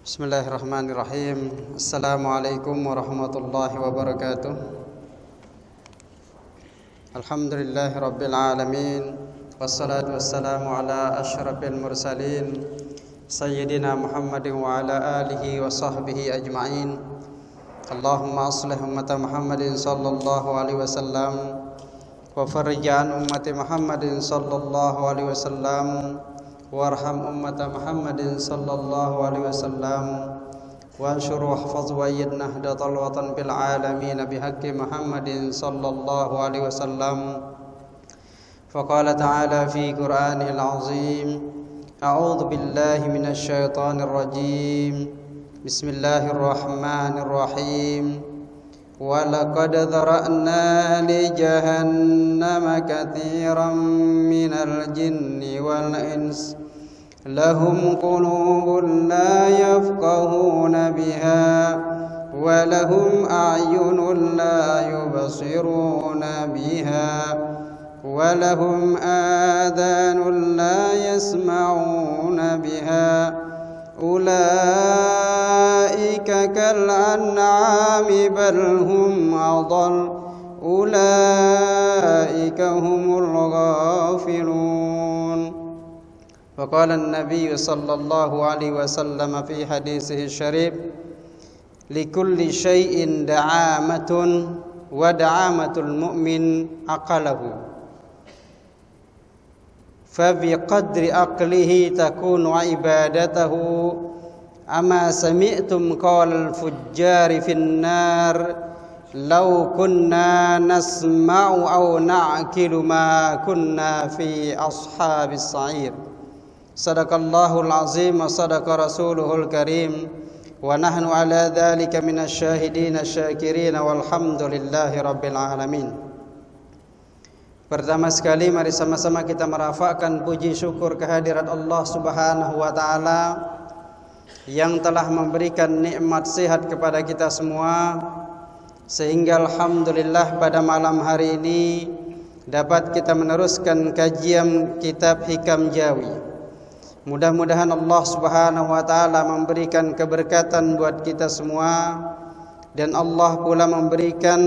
Bismillahirrahmanirrahim. Assalamualaikum warahmatullahi wabarakatuh. Alhamdulillahi rabbil alamin. Wassalatu wassalamu ala asyrafil mursalin Sayyidina Muhammadin wa ala alihi wa sahbihi ajma'in. Allahumma aslih ummata Muhammadin sallallahu alaihi wasallam wa farij an ummati Muhammadin sallallahu alaihi wasallam warham ummata Muhammadin sallallahu alaihi wasallam wanshur wahfaz wa ayyid nahdatal watan bil alamin bihaqqi Muhammadin sallallahu alaihi wasallam. Faqala ta'ala fi Qur'anil azim, a'udzu billahi minasy syaithanir rajim. Bismillahirrahmanirrahim. Wa laqad dzara'na li jahannama katsiran minal jinni wal ins lahum qulubun la yafqahuna biha wa lahum a'yunun la yubsiruna biha wa lahum adhanun la yasma'una biha ulaika kal an'ami bal hum adall ulaika humul ghafilun. وقال النبي صلى الله عليه وسلم في حديثه الشريف لكل شيء دعامة ودعامة المؤمن عقله فبقدر عقله تكون عبادته أما سمعتم قول الفجار في النار لو كنا نسمع أو نعقل ما كنا في أصحاب السعير. Sadaqallahul azim wa sadaqa rasuluhul karim wa nahnu ala dhalika minasy syahidin asy-syakirin walhamdulillahi rabbil alamin. Pertama sekali mari sama-sama kita merafakkan puji syukur kehadirat Allah Subhanahu wa taala yang telah memberikan nikmat sehat kepada kita semua sehingga alhamdulillah pada malam hari ini dapat kita meneruskan kajian kitab Hikam Jawi. Mudah-mudahan Allah Subhanahu wa taala memberikan keberkatan buat kita semua dan Allah pula memberikan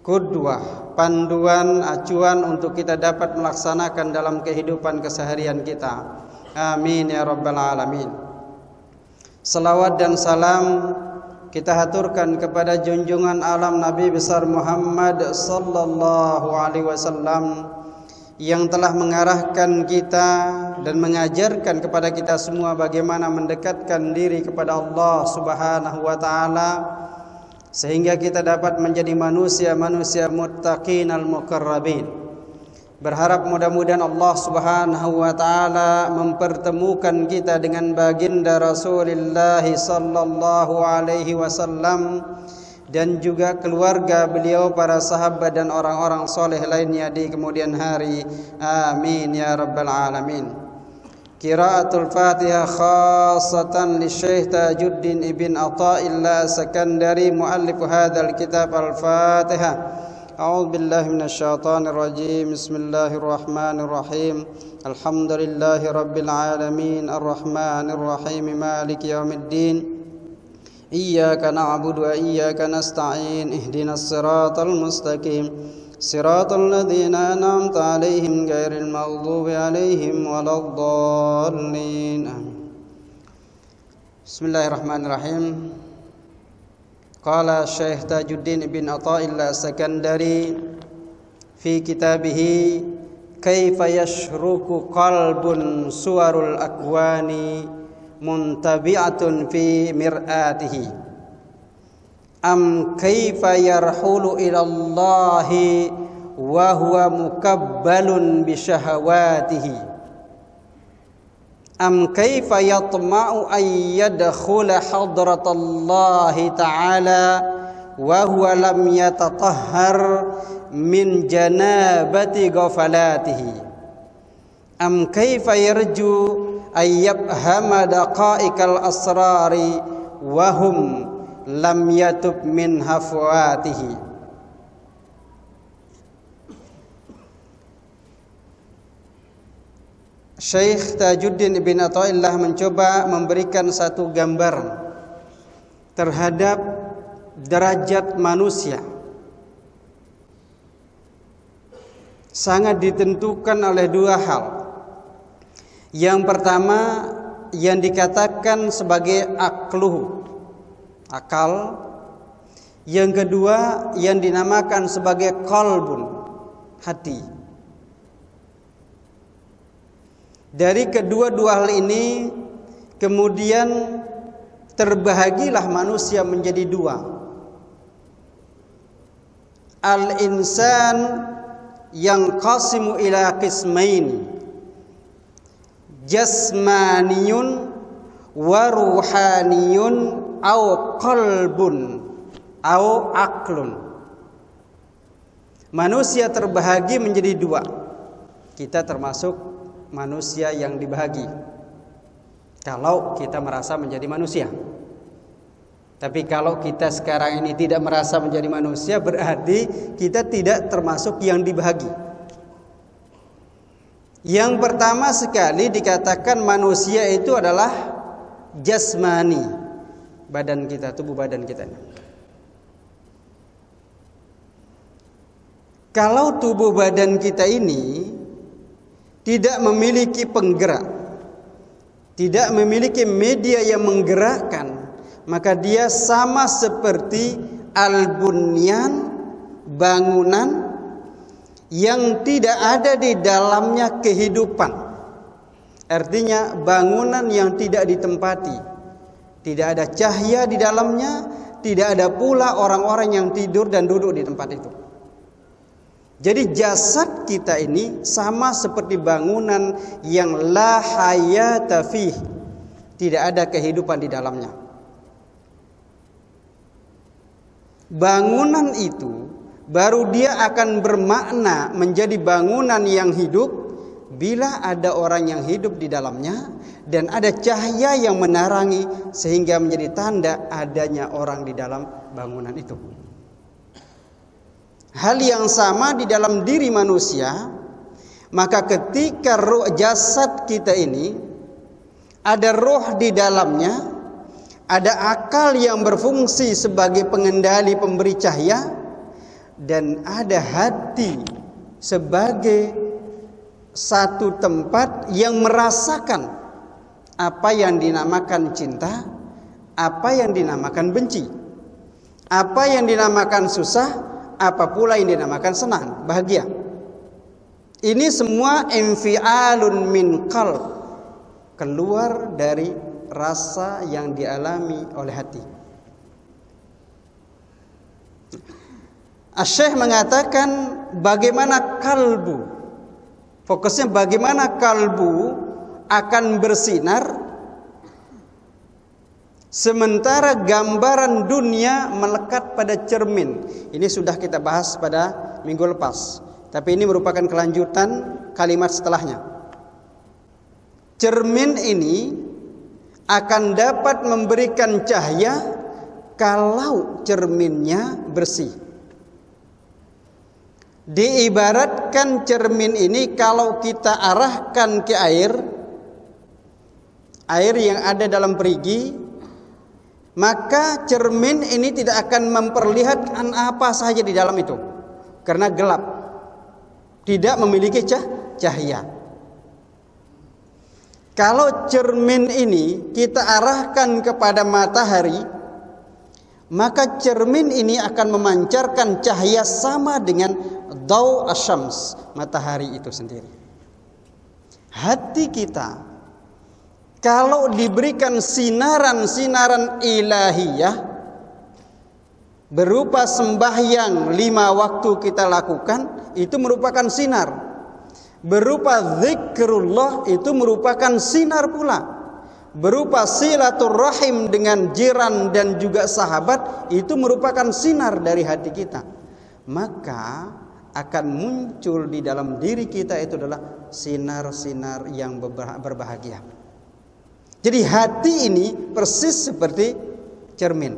qudwah, panduan, acuan untuk kita dapat melaksanakan dalam kehidupan keseharian kita. Amin ya rabbal alamin. Salawat dan salam kita haturkan kepada junjungan alam Nabi besar Muhammad sallallahu alaihi wasallam yang telah mengarahkan kita dan mengajarkan kepada kita semua bagaimana mendekatkan diri kepada Allah Subhanahu wa taala sehingga kita dapat menjadi manusia-manusia muttaqin al-muqarrabin. Berharap mudah-mudahan Allah Subhanahu wa taala mempertemukan kita dengan baginda Rasulullah sallallahu alaihi wasallam dan juga keluarga beliau, para sahabat dan orang-orang soleh lainnya di kemudian hari. Amin ya rabbal alamin. Qiraatul Fatihah khassatan li Syekh Tajuddin Ibn Athaillah Sakandari muallif hadzal kitab Al-Fatihah. A'udzu billahi minasyaitonir rajim. Bismillahirrahmanirrahim. Alhamdulillahi rabbil alamin arrahmanir rahim maliki yaumiddin. Iyyaka na'budu wa iyyaka nasta'in ihdinas siratal mustaqim siratal ladzina an'amta 'alaihim ghairil maghdubi 'alaihim waladdallin. Bismillahirrahmanirrahim. Qala Syekh Tajuddin Ibn Athaillah Sakandari fi kitabih Kaifa yashruku qalbun suwarul akwani muntabi'atun fi mir'atihi am kaifa yarhulu ila Allahi wa huwa mukabbalun bi syahawatihi am kaifa yatma'u an yadkhula hadratallahi ta'ala wa huwa lam yatatahhar min janabati ghafalatihi am kaifa yarju ayyabhama daqa'iqal asrari wa hum lam yatub min hafwatihi. Syekh Tajuddin Ibn Athaillah mencoba memberikan satu gambaran terhadap derajat manusia. Sangat ditentukan oleh dua hal. Yang pertama yang dikatakan sebagai akluhu, akal. Yang kedua yang dinamakan sebagai qalbun, hati. Dari kedua-dua hal ini kemudian terbahagilah manusia menjadi dua. Al-insan yang qasimu ila qismain, jasmaniyun wa ruhaniyun au qalbun au aklun. Manusia terbahagi menjadi dua. Kita termasuk manusia yang dibahagi kalau kita merasa menjadi manusia. Tapi kalau kita sekarang ini tidak merasa menjadi manusia, berarti kita tidak termasuk yang dibahagi. Yang pertama sekali dikatakan manusia itu adalah jasmani, badan kita, tubuh badan kita. Kalau tubuh badan kita ini tidak memiliki penggerak, tidak memiliki media yang menggerakkan, maka dia sama seperti al-bunyan, bangunan yang tidak ada di dalamnya kehidupan. Artinya bangunan yang tidak ditempati, tidak ada cahaya di dalamnya, tidak ada pula orang-orang yang tidur dan duduk di tempat itu. Jadi jasad kita ini sama seperti bangunan yang la hayata fih, tidak ada kehidupan di dalamnya. Bangunan itu baru dia akan bermakna menjadi bangunan yang hidup bila ada orang yang hidup di dalamnya dan ada cahaya yang menerangi sehingga menjadi tanda adanya orang di dalam bangunan itu. Hal yang sama di dalam diri manusia, maka ketika roh jasad kita ini ada roh di dalamnya, ada akal yang berfungsi sebagai pengendali pemberi cahaya, dan ada hati sebagai satu tempat yang merasakan apa yang dinamakan cinta, apa yang dinamakan benci, apa yang dinamakan susah, apa pula yang dinamakan senang, bahagia. Ini semua infialun min qalb, keluar dari rasa yang dialami oleh hati. Asy-Syaikh mengatakan bagaimana kalbu, fokusnya bagaimana kalbu akan bersinar sementara gambaran dunia melekat pada cermin. Ini sudah kita bahas pada minggu lepas, tapi ini merupakan kelanjutan kalimat setelahnya. Cermin ini akan dapat memberikan cahaya kalau cerminnya bersih. Diibaratkan cermin ini kalau kita arahkan ke air yang ada dalam perigi, maka cermin ini tidak akan memperlihatkan apa saja di dalam itu karena gelap, tidak memiliki cahaya. Kalau cermin ini kita arahkan kepada matahari, maka cermin ini akan memancarkan cahaya sama dengan daw asyams, matahari itu sendiri. Hati kita kalau diberikan sinaran-sinaran ilahiyah berupa sembahyang 5 waktu kita lakukan, itu merupakan sinar. Berupa zikrullah itu merupakan sinar pula. Berupa silaturrahim dengan jiran dan juga sahabat, itu merupakan sinar dari hati kita. Maka akan muncul di dalam diri kita itu adalah sinar-sinar yang berbahagia. Jadi hati ini persis seperti cermin.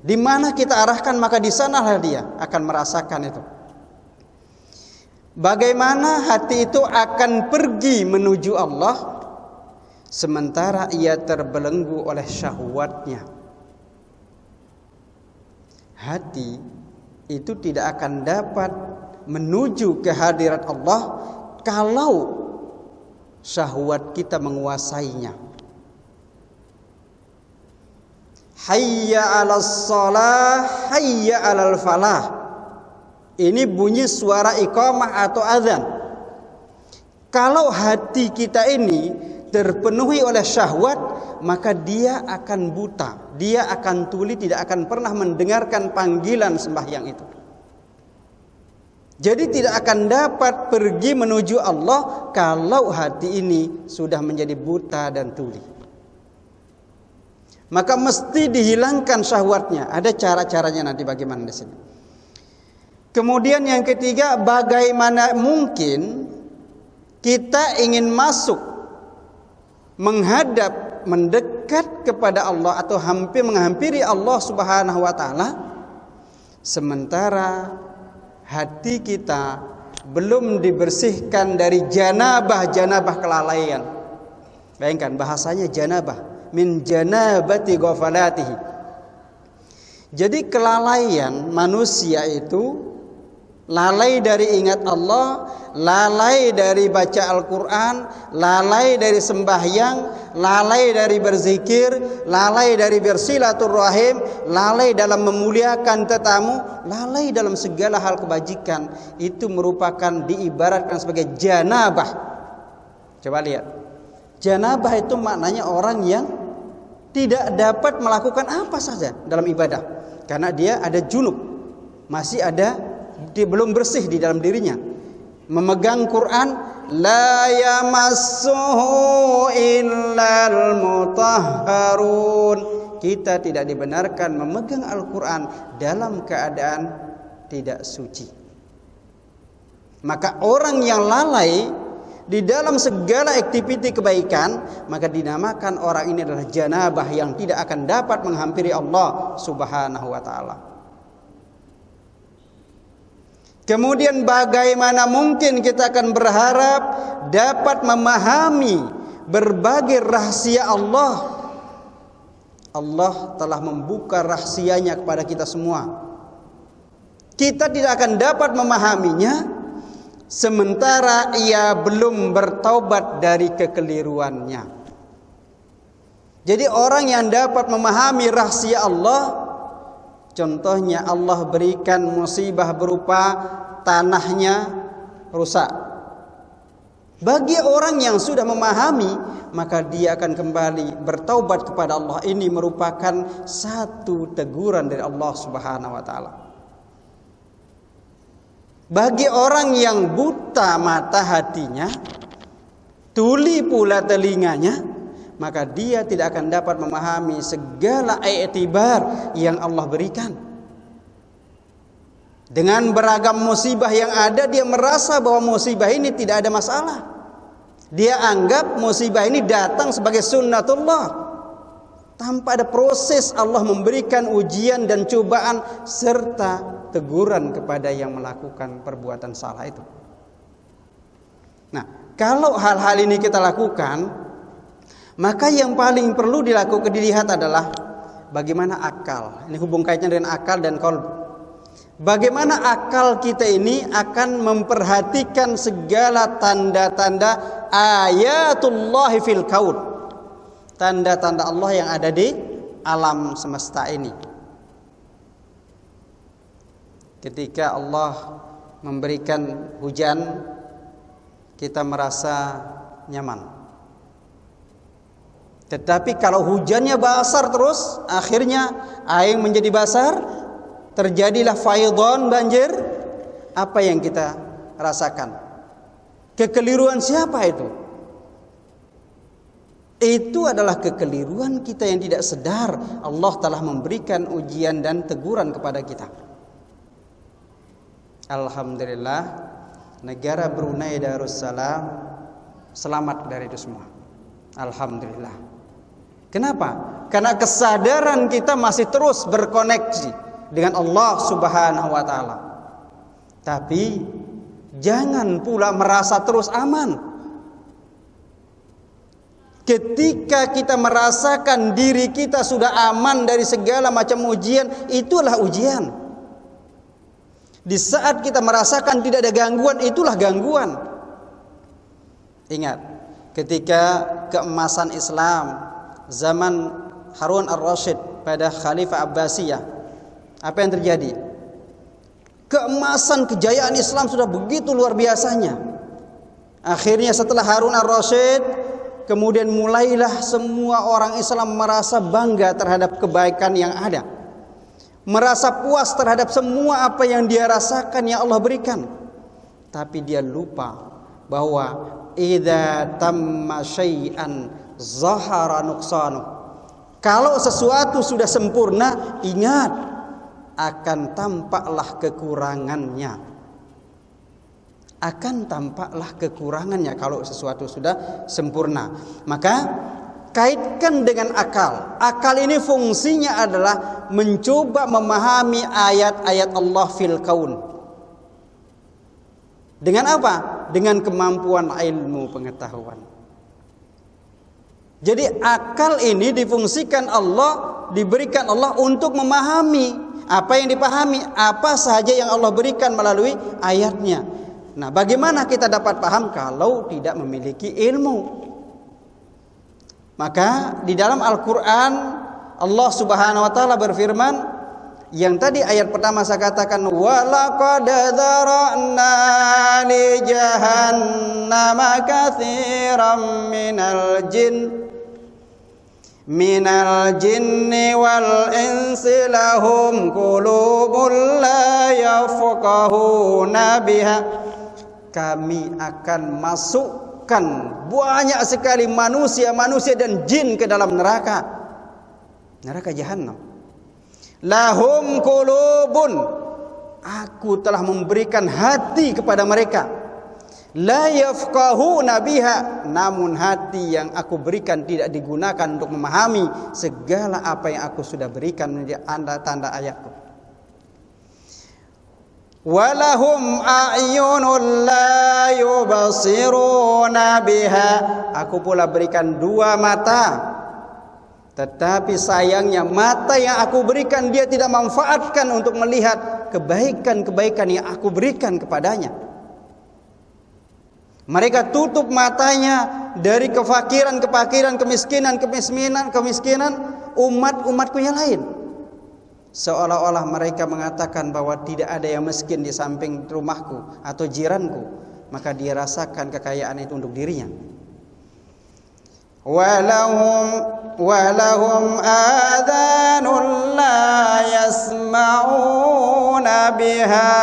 Di mana kita arahkan maka di sanalah dia akan merasakan itu. Bagaimana hati itu akan pergi menuju Allah sementara ia terbelenggu oleh syahwatnya. Hati itu tidak akan dapat menuju ke hadirat Allah kalau syahwat kita menguasainya. Hayya 'alas shalah, hayya 'alal falah. Ini bunyi suara iqamah atau azan. Kalau hati kita ini terpenuhi oleh syahwat, maka dia akan buta, dia akan tuli, tidak akan pernah mendengarkan panggilan sembahyang itu. Jadi tidak akan dapat pergi menuju Allah kalau hati ini sudah menjadi buta dan tuli. Maka mesti dihilangkan syahwatnya. Ada cara-caranya nanti bagaimana di sini. Kemudian yang ketiga, bagaimana mungkin kita ingin masuk, menghadap, mendekat kepada Allah atau hampir menghampiri Allah Subhanahu wa taala sementara hati kita belum dibersihkan dari janabah kelalaian. Bayangkan bahasanya janabah, min janabati ghafalatihi. Jadi kelalaian manusia itu lalai dari ingat Allah, lalai dari baca Al-Quran, lalai dari sembahyang, lalai dari berzikir, lalai dari bersilaturahim, lalai dalam memuliakan tetamu, lalai dalam segala hal kebajikan. Itu merupakan diibaratkan sebagai janabah. Coba lihat, janabah itu maknanya orang yang tidak dapat melakukan apa saja dalam ibadah karena dia ada junub, masih ada, dia belum bersih di dalam dirinya. Memegang Quran, la yamassuhu illal mutahharun. Kita tidak dibenarkan memegang Al-Quran dalam keadaan tidak suci. Maka orang yang lalai di dalam segala aktiviti kebaikan, maka dinamakan orang ini adalah janabah yang tidak akan dapat menghampiri Allah Subhanahu wa taala. Kemudian bagaimana mungkin kita akan berharap dapat memahami berbagai rahasia Allah. Allah telah membuka rahasianya kepada kita semua. Kita tidak akan dapat memahaminya sementara ia belum bertaubat dari kekeliruannya. Jadi orang yang dapat memahami rahasia Allah, contohnya Allah berikan musibah berupa tanahnya rusak. Bagi orang yang sudah memahami, maka dia akan kembali bertaubat kepada Allah. Ini merupakan satu teguran dari Allah Subhanahu wa taala. Bagi orang yang buta mata hatinya, tuli pula telinganya, maka dia tidak akan dapat memahami segala i'tibar yang Allah berikan. Dengan beragam musibah yang ada, dia merasa bahwa musibah ini tidak ada masalah. Dia anggap musibah ini datang sebagai sunnatullah, tanpa ada proses Allah memberikan ujian dan cobaan serta teguran kepada yang melakukan perbuatan salah itu. Nah, kalau hal-hal ini kita lakukan, maka yang paling perlu dilihat adalah bagaimana akal. Ini hubung kaitnya dengan akal dan qalb. Bagaimana akal kita ini akan memperhatikan segala tanda-tanda ayatullahi fil kaun, tanda-tanda Allah yang ada di alam semesta ini. Ketika Allah memberikan hujan, kita merasa nyaman. Tetapi kalau hujannya basar terus, akhirnya air menjadi basar, terjadilah faidon, banjir, apa yang kita rasakan? Kekeliruan siapa itu? Itu adalah kekeliruan kita yang tidak sadar. Allah telah memberikan ujian dan teguran kepada kita. Alhamdulillah, negara Brunei Darussalam selamat dari itu semua. Alhamdulillah. Kenapa? Karena kesadaran kita masih terus berkoneksi dengan Allah Subhanahu wa taala. Tapi jangan pula merasa terus aman. Ketika kita merasakan diri kita sudah aman dari segala macam ujian, itulah ujian. Di saat kita merasakan tidak ada gangguan, itulah gangguan. Ingat, ketika keemasan Islam zaman Harun ar-Rasyid pada Khalifah Abbasiyah, apa yang terjadi? Keemasan kejayaan Islam sudah begitu luar biasanya. Akhirnya setelah Harun ar-Rasyid, kemudian mulailah semua orang Islam merasa bangga terhadap kebaikan yang ada, merasa puas terhadap semua apa yang dia rasakan yang Allah berikan. Tapi dia lupa bahwa idza tamma syai'an zahara nuqsanu. Kalau sesuatu sudah sempurna, ingat akan tampaklah kekurangannya. Akan tampaklah kekurangannya kalau sesuatu sudah sempurna. Maka kaitkan dengan akal. Akal ini fungsinya adalah mencoba memahami ayat-ayat Allah fil kaun. Dengan apa? Dengan kemampuan ilmu pengetahuan. Jadi akal ini difungsikan Allah, diberikan Allah untuk memahami apa yang dipahami, apa saja yang Allah berikan melalui ayatnya. Nah, bagaimana kita dapat paham kalau tidak memiliki ilmu? Maka di dalam Al-Quran Allah Subhanahu wa Ta'ala berfirman, yang tadi ayat pertama saya katakan, walaqad dzara'na li jahannama katsiran minal jinni wal insi lahum qulubun la yafqahuna biha. Kami akan masukkan banyak sekali manusia dan jin ke dalam neraka jahanam. Lahum qulubun, aku telah memberikan hati kepada mereka. La yafqahuna biha, namun hati yang aku berikan tidak digunakan untuk memahami segala apa yang aku sudah berikan menjadi tanda-tanda ayatku. Walahum a'yunun la yubsiruna biha, aku pula berikan dua mata, tetapi sayangnya mata yang aku berikan dia tidak manfaatkan untuk melihat kebaikan-kebaikan yang aku berikan kepadanya. Mereka tutup matanya dari kefakiran, kemiskinan umatku yang lain. Seolah-olah mereka mengatakan bahwa tidak ada yang miskin di samping rumahku atau jiranku, maka dia rasakan kekayaan itu untuk dirinya. Walahum adhanun la yasma'una biha,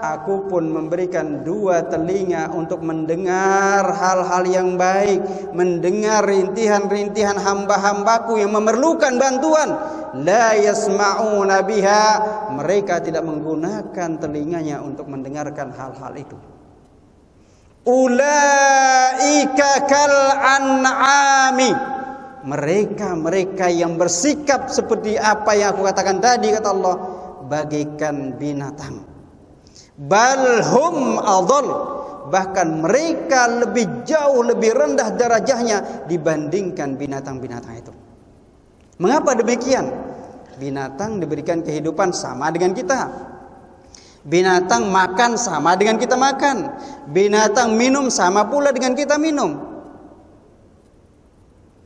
aku pun memberikan dua telinga untuk mendengar hal-hal yang baik, mendengar rintihan-rintihan hamba-hambaku yang memerlukan bantuan. La yasma'una biha, mereka tidak menggunakan telinganya untuk mendengarkan hal-hal itu. Ulaika kal an'ami, mereka yang bersikap seperti apa yang aku katakan tadi, kata Allah, bagaikan binatang. Balhum adall, bahkan mereka jauh lebih rendah derajahnya dibandingkan binatang-binatang itu. Mengapa demikian? Binatang diberikan kehidupan sama dengan kita. Binatang makan sama dengan kita makan. Binatang minum sama pula dengan kita minum.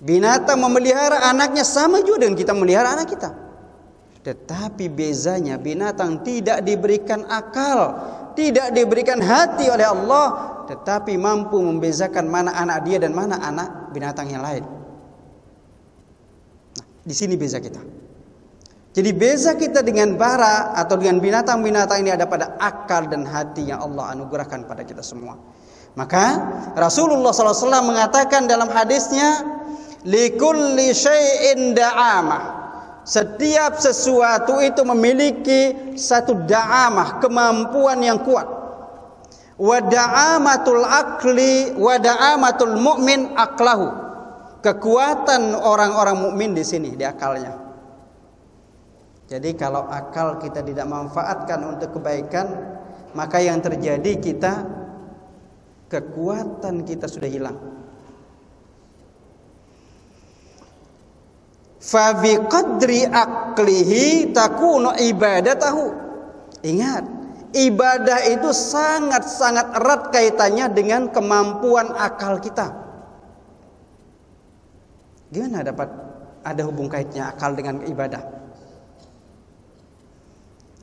Binatang memelihara anaknya sama juga dengan kita memelihara anak kita. Tetapi bezanya binatang tidak diberikan akal, tidak diberikan hati oleh Allah, tetapi mampu membezakan mana anak dia dan mana anak binatang yang lain. Nah, di sini beza kita. Jadi beza kita dengan bara atau dengan binatang-binatang ini ada pada akal dan hati yang Allah anugerahkan pada kita semua. Maka Rasulullah SAW mengatakan dalam hadisnya, likulli syai'in da'amah, setiap sesuatu itu memiliki satu da'amah, kemampuan yang kuat. Wa da'amatul akli wa da'amatul mu'min aqlahu, kekuatan orang-orang mukmin di sini di akalnya. Jadi kalau akal kita tidak manfaatkan untuk kebaikan, maka yang terjadi kita kekuatan kita sudah hilang. Fa bi qadri aqlihi takunu ibadatahu. Ingat, ibadah itu sangat-sangat erat kaitannya dengan kemampuan akal kita. Gimana dapat ada hubung kaitnya akal dengan ibadah?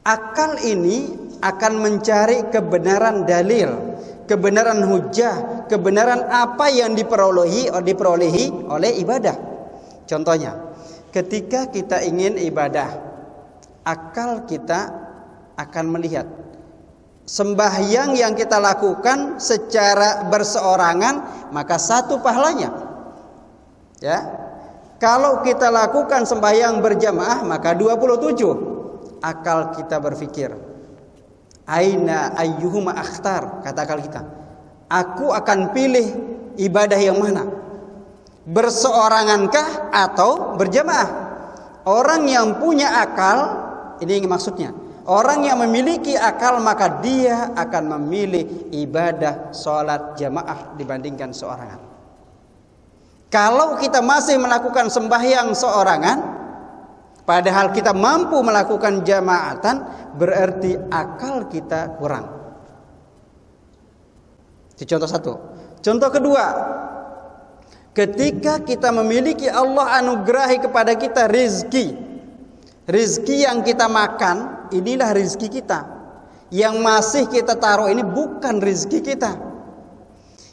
Akal ini akan mencari kebenaran dalil, kebenaran hujah, kebenaran apa yang diperolehi oleh ibadah. Contohnya, ketika kita ingin ibadah, akal kita akan melihat sembahyang yang kita lakukan secara berseorangan, maka 1 pahalanya. Ya. Kalau kita lakukan sembahyang berjamaah, maka 27. Akal kita berpikir, aina ayyuhuma akhtar, kata akal kita, aku akan pilih ibadah yang mana, berseorangankah atau berjamaah. Orang yang punya akal, ini maksudnya, orang yang memiliki akal, maka dia akan memilih ibadah sholat jamaah dibandingkan seorangan. Kalau kita masih melakukan sembahyang seorangan, padahal kita mampu melakukan jamaatan, berarti akal kita kurang. Itu contoh 1. Contoh kedua, ketika kita memiliki, Allah anugerahi kepada kita rizki yang kita makan, inilah rizki kita. Yang masih kita taruh ini bukan rizki kita.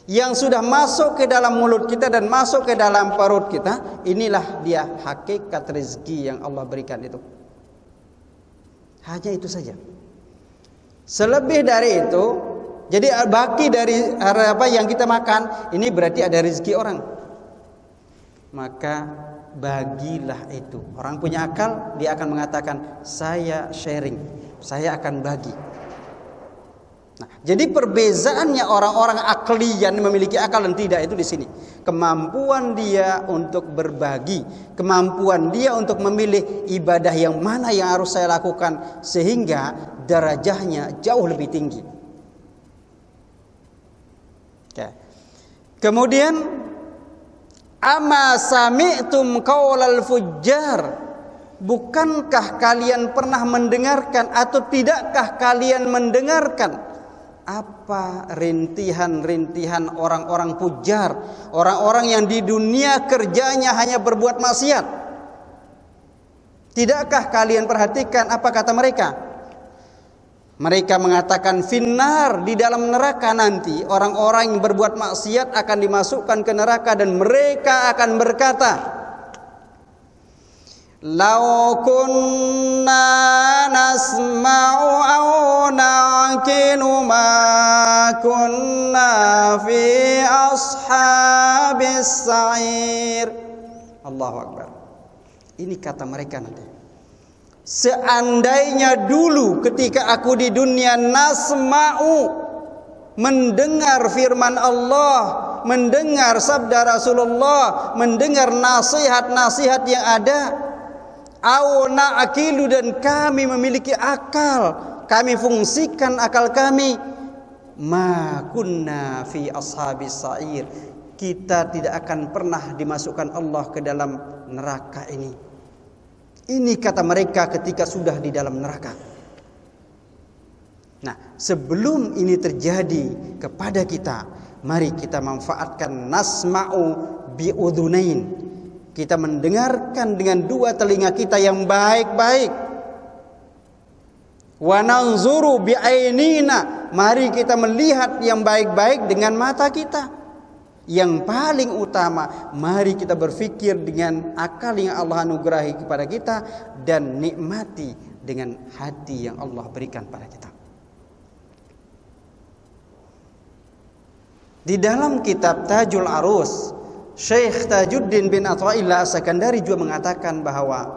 Yang sudah masuk ke dalam mulut kita dan masuk ke dalam perut kita, inilah dia hakikat rezeki yang Allah berikan itu. Hanya itu saja. Selebih dari itu, jadi baki dari apa yang kita makan, ini berarti ada rezeki orang. Maka bagilah itu. Orang punya akal, dia akan mengatakan, saya sharing, saya akan bagi. Nah, jadi perbezaannya orang-orang akli yang memiliki akal dan tidak itu di sini. Kemampuan dia untuk berbagi, kemampuan dia untuk memilih ibadah yang mana yang harus saya lakukan sehingga derajahnya jauh lebih tinggi. Oke. Kemudian, ama sami'tum qaulal fujjar, bukankah kalian pernah mendengarkan atau tidakkah kalian mendengarkan apa rintihan-rintihan orang-orang pujar, orang-orang yang di dunia kerjanya hanya berbuat maksiat? Tidakkah kalian perhatikan apa kata mereka? Mereka mengatakan finnar, di dalam neraka nanti orang-orang yang berbuat maksiat akan dimasukkan ke neraka dan mereka akan berkata, Lau kunna nasma'u aw na'qilu ma kunna fi ashabis sa'ir. Allahu Akbar. Ini kata mereka nanti. Seandainya dulu ketika aku di dunia nasma'u, mendengar firman Allah, mendengar sabda Rasulullah, mendengar nasihat-nasihat yang ada, au na'qilu, dan kami memiliki akal, kami fungsikan akal kami, ma kunna fi ashabis sa'ir, kita tidak akan pernah dimasukkan Allah ke dalam neraka ini. Ini kata mereka ketika sudah di dalam neraka. Nah, sebelum ini terjadi kepada kita, mari kita manfaatkan nasma'u bi'udhunain. Kita mendengarkan dengan 2 telinga kita yang baik-baik. Wa nanzuru bi'ainina, mari kita melihat yang baik-baik dengan mata kita. Yang paling utama, mari kita berfikir dengan akal yang Allah anugerahi kepada kita dan nikmati dengan hati yang Allah berikan pada kita. Di dalam kitab Tajul Arus, Syekh Tajuddin bin Athaillah As-Sakandari juga mengatakan bahwa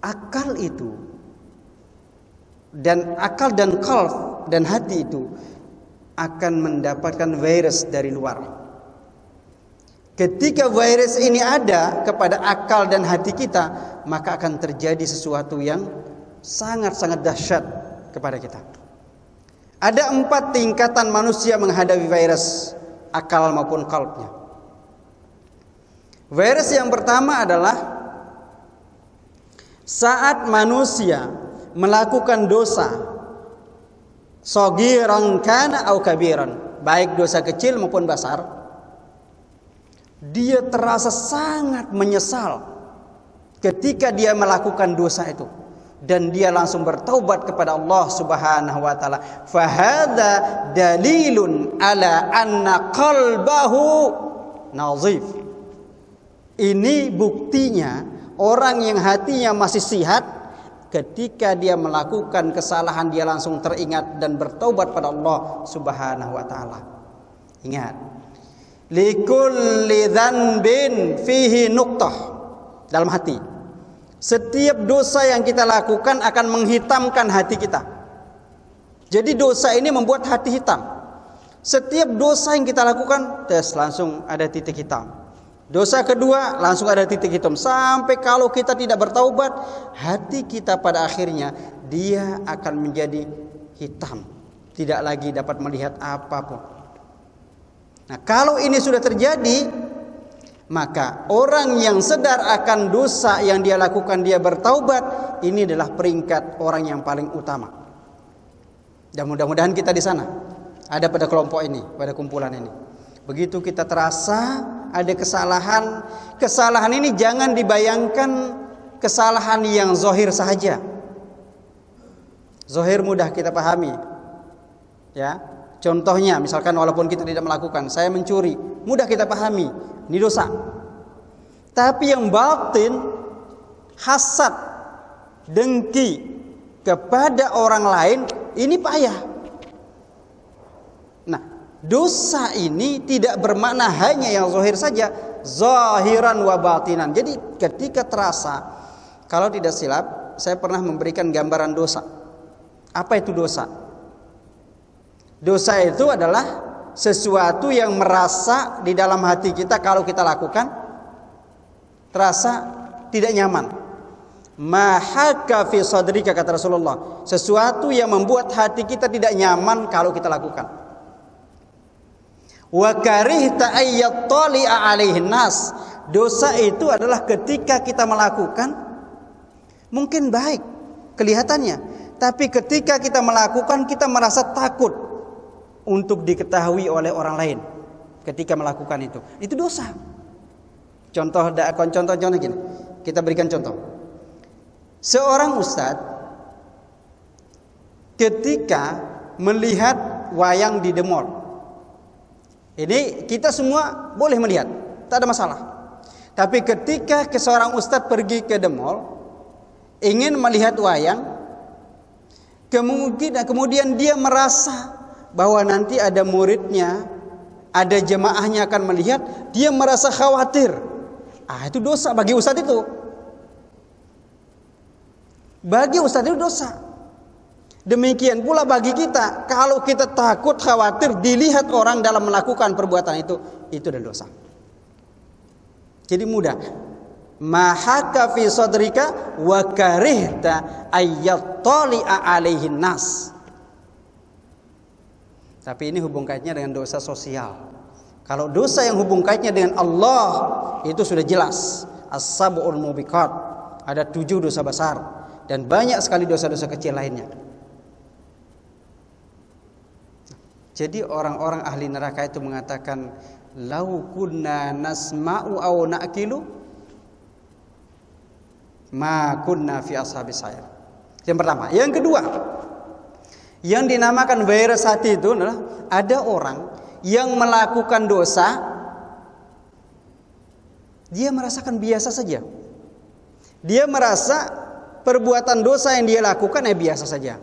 akal itu dan qalb dan hati itu akan mendapatkan virus dari luar. Ketika virus ini ada kepada akal dan hati kita, maka akan terjadi sesuatu yang sangat-sangat dahsyat kepada kita. Ada 4 tingkatan manusia menghadapi virus, akal maupun qalbnya. Virus yang pertama adalah saat manusia melakukan dosa, saghiran kana au kabiran, baik dosa kecil maupun besar, dia terasa sangat menyesal ketika dia melakukan dosa itu, dan dia langsung bertaubat kepada Allah Subhanahu wa taala. Fahada dalilun ala anna qalbahu nazif. Ini buktinya orang yang hatinya masih sihat, ketika dia melakukan kesalahan dia langsung teringat dan bertaubat pada Allah Subhanahu wa taala. Ingat, likulli dzanbin fihi nuqtah, dalam hati. Setiap dosa yang kita lakukan akan menghitamkan hati kita. Jadi dosa ini membuat hati hitam. Setiap dosa yang kita lakukan, langsung ada titik hitam. Dosa kedua, langsung ada titik hitam. Sampai kalau kita tidak bertaubat, hati kita pada akhirnya dia akan menjadi hitam, tidak lagi dapat melihat apapun. Nah, kalau ini sudah terjadi, maka orang yang sadar akan dosa yang dia lakukan, dia bertaubat, ini adalah peringkat orang yang paling utama. Dan mudah-mudahan kita di sana, ada pada kelompok ini, pada kumpulan ini. Begitu kita terasa ada kesalahan, kesalahan ini jangan dibayangkan kesalahan yang zahir saja. Zahir mudah kita pahami, ya. Contohnya, misalkan walaupun kita tidak melakukan, saya mencuri, mudah kita pahami, ini dosa. Tapi yang batin, hasad, dengki kepada orang lain, ini payah. Nah, dosa ini tidak bermakna hanya yang zahir saja, zahiran wa batinan. Jadi ketika terasa, kalau tidak silap, saya pernah memberikan gambaran dosa. Apa itu dosa? Dosa itu adalah sesuatu yang merasa di dalam hati kita kalau kita lakukan terasa tidak nyaman. Mahaka fi sadrika, kata Rasulullah, sesuatu yang membuat hati kita tidak nyaman kalau kita lakukan. Wa karihta ayyattali'a 'alaihin nas. Dosa itu adalah ketika kita melakukan mungkin baik kelihatannya, tapi ketika kita melakukan kita merasa takut untuk diketahui oleh orang lain ketika melakukan itu. Itu dosa. Contoh gini. Kita berikan contoh. Seorang ustadz ketika melihat wayang di the mall. Ini kita semua boleh melihat, tak ada masalah. Tapi ketika seorang ustadz pergi ke the mall ingin melihat wayang, kemudian dia merasa bahwa nanti ada muridnya, ada jemaahnya akan melihat, dia merasa khawatir. Itu dosa bagi ustadz itu. Bagi ustadz itu dosa. Demikian pula bagi kita, kalau kita takut, khawatir dilihat orang dalam melakukan perbuatan itu adalah dosa. Jadi mudah. Mahaka fi sadrika wa karihta ayyattali'a 'alaihin nas. Tapi ini hubung kaitnya dengan dosa sosial. Kalau dosa yang hubung kaitnya dengan Allah, itu sudah jelas. As-sab'ul mubiqat. Ada 7 dosa besar. Dan banyak sekali dosa-dosa kecil lainnya. Jadi orang-orang ahli neraka itu mengatakan, lau kunna nasma'u aw na'kilu ma kunna fi ashabis sa'ir. Yang pertama. Yang kedua, yang dinamakan virus hati itu adalah ada orang yang melakukan dosa, dia merasakan biasa saja. Dia merasa perbuatan dosa yang dia lakukan biasa saja.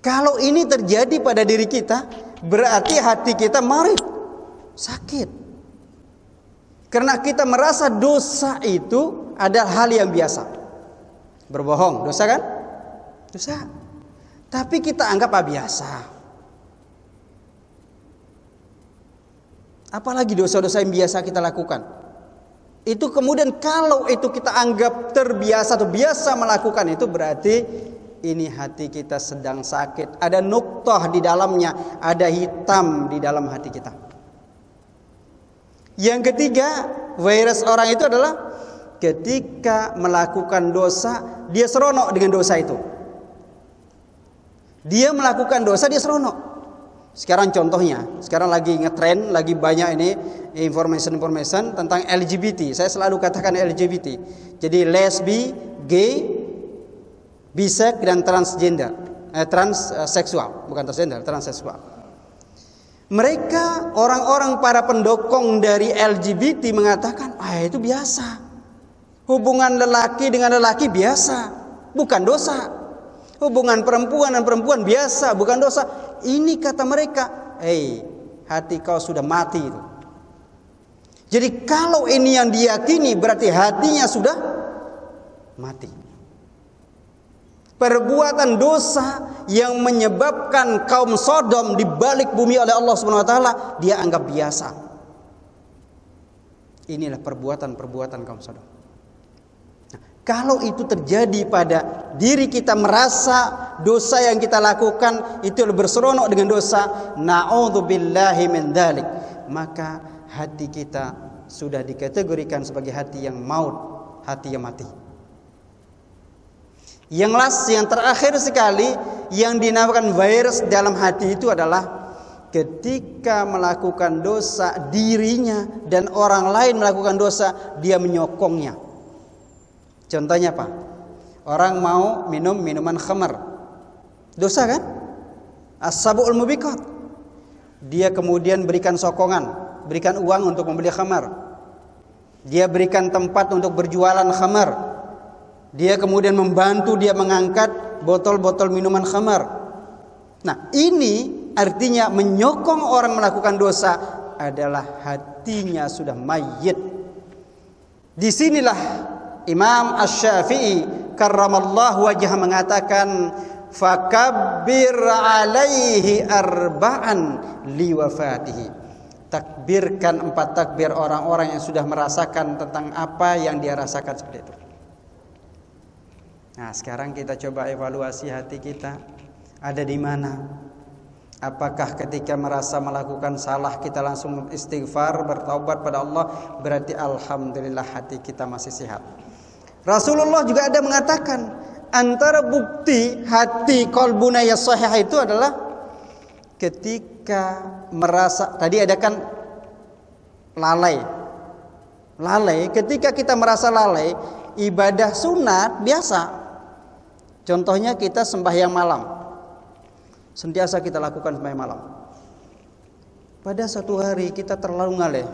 Kalau ini terjadi pada diri kita, berarti hati kita marid, sakit. Karena kita merasa dosa itu adalah hal yang biasa. Berbohong, dosa kan? Dosa. Tapi kita anggap biasa. Apalagi dosa-dosa yang biasa kita lakukan. Itu kemudian kalau itu kita anggap terbiasa atau biasa melakukan itu, berarti ini hati kita sedang sakit. Ada nuktah di dalamnya, ada hitam di dalam hati kita. Yang ketiga, virus orang itu adalah ketika melakukan dosa, dia seronok dengan dosa itu. Dia melakukan dosa, dia seronok. Sekarang contohnya, sekarang lagi ngetren, lagi banyak ini information tentang LGBT. Saya selalu katakan LGBT. Jadi lesbi, gay, bisex dan transgender, transseksual, bukan transgender, transseksual. Mereka orang-orang para pendukung dari LGBT mengatakan, itu biasa. Hubungan lelaki dengan lelaki biasa, bukan dosa. Hubungan perempuan dan perempuan biasa, bukan dosa. Ini kata mereka, hati kau sudah mati itu. Jadi kalau ini yang diyakini berarti hatinya sudah mati. Perbuatan dosa yang menyebabkan kaum Sodom dibalik bumi oleh Allah Subhanahu wa taala, dia anggap biasa. Inilah perbuatan kaum Sodom. Kalau itu terjadi pada diri kita, merasa dosa yang kita lakukan itu berseronok dengan dosa, na'udzubillahi min dzalik, maka hati kita sudah dikategorikan sebagai hati yang maut, hati yang mati. Yang terakhir sekali yang dinamakan virus dalam hati itu adalah ketika melakukan dosa dirinya dan orang lain melakukan dosa, dia menyokongnya. Contohnya apa? Orang mau minum minuman khamar, dosa kan? As-sab'ul mubiqat. Dia kemudian berikan sokongan, berikan uang untuk membeli khamar. Dia berikan tempat untuk berjualan khamar. Dia kemudian membantu dia mengangkat botol-botol minuman khamar. Nah, ini artinya menyokong orang melakukan dosa adalah hatinya sudah mayyit. Disinilah Imam Asy-Syafi'i karramallahu wajhah mengatakan, fakabbir alaihi arba'an liwafatihi. Takbirkan 4 takbir orang-orang yang sudah merasakan tentang apa yang dia rasakan seperti itu. Nah, sekarang kita coba evaluasi hati kita. Ada di mana? Apakah ketika merasa melakukan salah kita langsung istighfar, bertaubat pada Allah, berarti alhamdulillah hati kita masih sehat. Rasulullah juga ada mengatakan, antara bukti hati qalbuna ya sahih itu adalah ketika merasa, tadi ada kan lalai, ketika kita merasa lalai, ibadah sunat biasa. Contohnya kita sembahyang malam, sentiasa kita lakukan sembahyang malam. Pada suatu hari kita terlalu ngaleh,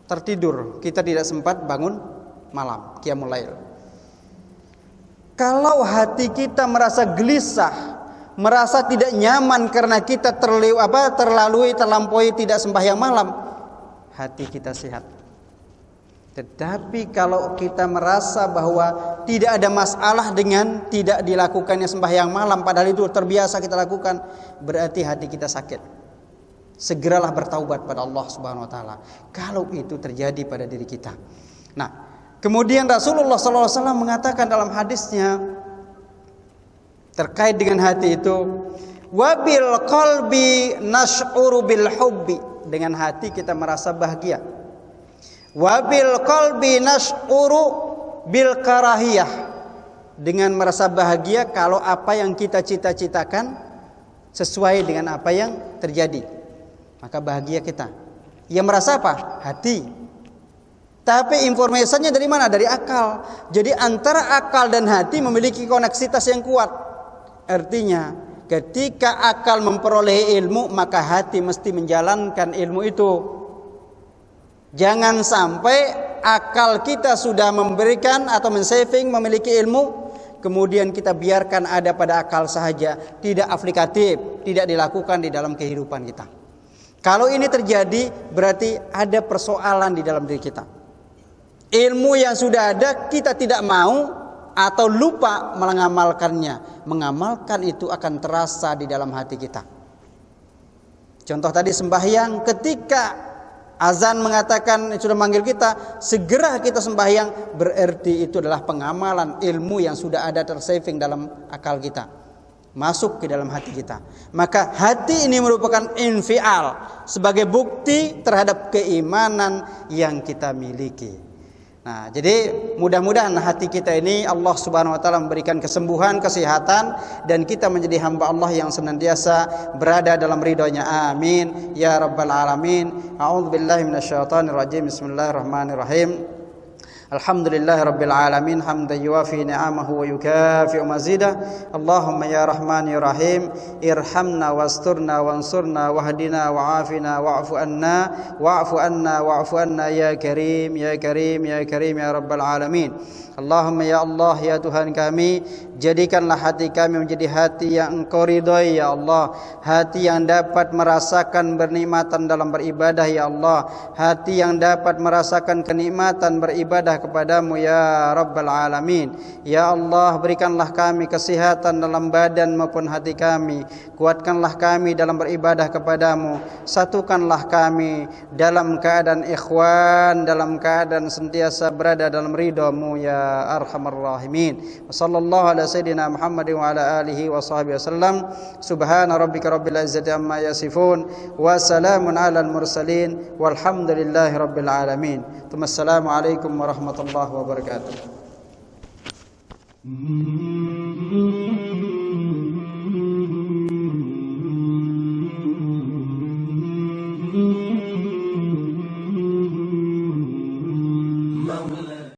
tertidur, kita tidak sempat bangun malam, qiyamul lail. Kalau hati kita merasa gelisah, merasa tidak nyaman karena kita terlampaui tidak sembahyang malam, hati kita sehat. Tetapi kalau kita merasa bahwa tidak ada masalah dengan tidak dilakukannya sembahyang malam, padahal itu terbiasa kita lakukan, berarti hati kita sakit. Segeralah bertaubat pada Allah Subhanahu wa taala kalau itu terjadi pada diri kita. Nah, kemudian Rasulullah SAW mengatakan dalam hadisnya terkait dengan hati itu, wabil qalbi nash'uru bil hubbi, dengan hati kita merasa bahagia. Wabil qalbi nash'uru bil karahiyah, dengan merasa bahagia kalau apa yang kita cita-citakan sesuai dengan apa yang terjadi, maka bahagia kita. Yang merasa apa? Hati. Tapi informasinya dari mana? Dari akal. Jadi antara akal dan hati memiliki koneksitas yang kuat. Artinya ketika akal memperoleh ilmu, maka hati mesti menjalankan ilmu itu. Jangan sampai akal kita sudah memberikan atau men-saving memiliki ilmu, kemudian kita biarkan ada pada akal saja, tidak aplikatif, tidak dilakukan di dalam kehidupan kita. Kalau ini terjadi, berarti ada persoalan di dalam diri kita. Ilmu yang sudah ada kita tidak mau atau lupa mengamalkannya. Mengamalkan itu akan terasa di dalam hati kita. Contoh tadi sembahyang, ketika Azan mengatakan sudah manggil kita, segera kita sembahyang, berarti itu adalah pengamalan ilmu yang sudah ada tersaving dalam akal kita, masuk ke dalam hati kita. Maka hati ini merupakan infial sebagai bukti terhadap keimanan yang kita miliki. Nah, jadi mudah-mudahan hati kita ini Allah Subhanahu wa taala memberikan kesembuhan, kesehatan, dan kita menjadi hamba Allah yang senantiasa berada dalam ridhonya. Amin ya rabbal alamin. A'udzubillahi minasyaitonir rajim. Bismillahirrahmanirrahim. Alhamdulillahirabbil alamin hamdan yuwafi ni'amahu wa yukafi'u mazidah. Allahumma ya rahman ya rahim, irhamna wasturna wansurna wahdina wa'afina wa'fu anna ya karim ya karim ya karim ya rabbal alamin. Allahumma ya Allah ya Tuhan kami, jadikanlah hati kami menjadi hati yang Engkau ridhoi ya Allah, hati yang dapat merasakan bernikmatan dalam beribadah ya Allah, hati yang dapat merasakan kenikmatan beribadah kepadamu ya Rabbal Alamin. Ya Allah, berikanlah kami kesehatan dalam badan maupun hati kami, kuatkanlah kami dalam beribadah kepadamu, satukanlah kami dalam keadaan ikhwan, dalam keadaan sentiasa berada dalam ridhamu ya arhamar rahimin. Wassallallahu ala sayyidina Muhammadin wa ala alihi wa sahbihi wasallam. Subhana rabbika rabbil izzati amma yasifun wa salamun alal mursalin walhamdulillahi rabbil alamin. Assalamu alaikum warahmatullahi wabarakatuh.